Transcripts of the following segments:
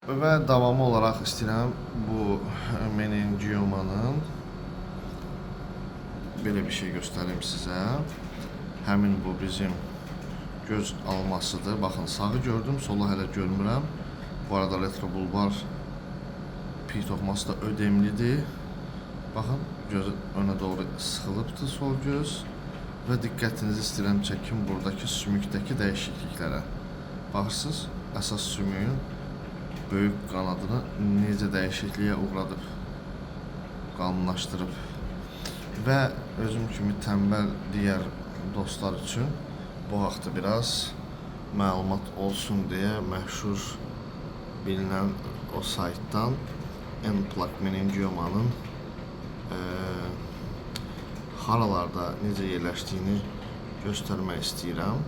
Və davamı olaraq istəyirəm bu meningiomanın belə bir şey göstərim sizə. Həmin bu bizim göz almasıdır. Baxın, sağı gördüm, solu hələ görmürəm. Bu arada retrobulbar pi toxuması da ödemlidir. Baxın, gözü önə doğru sıxılıbdır sol göz. Və diqqətinizi istəyirəm çəkin buradakı sümükdəki dəyişikliklərə. Baxırsınız, əsas sümüyün böyük qanadını necə dəyişikliyə uğradıb, qalınlaşdırıb. Və özüm kimi tənbəl digər dostlar üçün bu haqda biraz məlumat olsun deyə məşhur bilinən o saytdan N-Plaque meningiomanın haralarda necə yerləşdiyini göstərmək istəyirəm.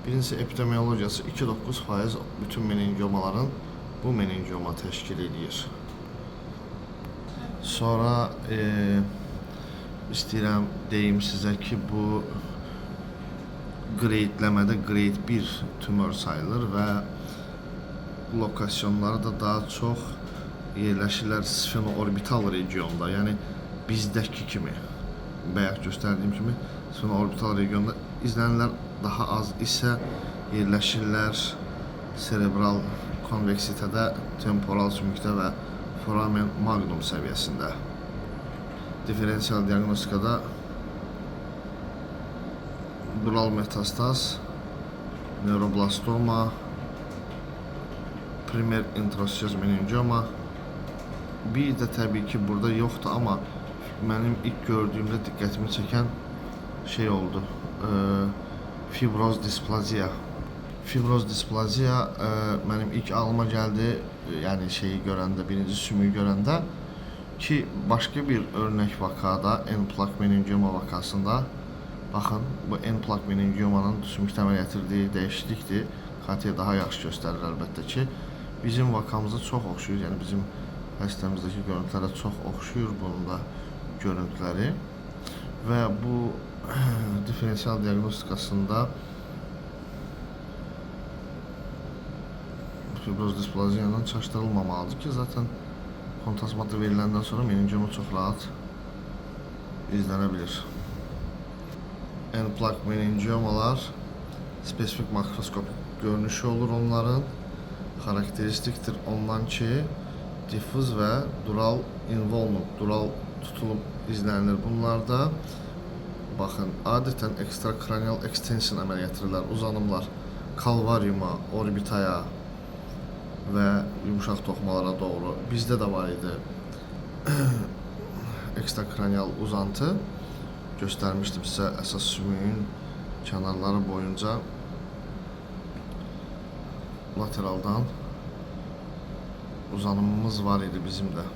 Birincisi, epidemiologiyası 2,9% bütün meningiomaların bu meningioma təşkil edir. Sonra istəyirəm deyim sizə ki, bu qreydləmədə qreyd 1 tümör sayılır və lokasyonları da daha çox yerləşirlər sfenoorbital regionda, yəni bizdəki kimi, bayaq göstərdiyim kimi sfenoorbital regionda izlənilər daha az isə yerləşirlər serebral konveksitədə, temporal sümükdə və foramen magnum səviyyəsində. Diferensial diagnostikada dural metastaz, neuroblastoma, primer introsyoz meningioma. Bir də təbii ki, burada yoxdur, amma mənim ilk gördüyümdə diqqətimi çəkən şey oldu. Fibroz displaziya. Fibroz displaziya mənim ilk ağlıma gəldi, yəni şeyi görəndə, birinci sümüyü görəndə ki, başqa bir örnək vakada, N-Plaque meningioma vakasında, baxın, bu N-Plaque meningiomanın sümükdə əmələ gətirdiyi dəyişiklikdir. Xatiyə daha yaxşı göstərir əlbəttə ki, bizim vakamıza çox oxşuyur, yəni bizim həstəmizdəki görüntülərə çox oxşuyur bunun da görüntüləri və bu diferensial diagnostikasında fibroz displaziyanın çaşdırılmamalıdır ki, zaten kontazmata veriləndən sonra meningioma çox rahat izlənə bilir. N-Plaque meningiomalar spesifik makroskopik görünüşü olur onların. Xarakteristikdir ondan ki, diffuz və dural involvement, dural tutulub izlənilir bunlarda. Baxın, adətən ekstrakranial extension əmələ gətirirlər, uzanımlar kalvariuma, orbitaya və yumuşaq toxumalara doğru. Bizdə də var idi ekstrakranial uzantı. Göstərmişdim sizə əsas sümüyün kənarları boyunca lateraldan uzanımımız var idi bizim də.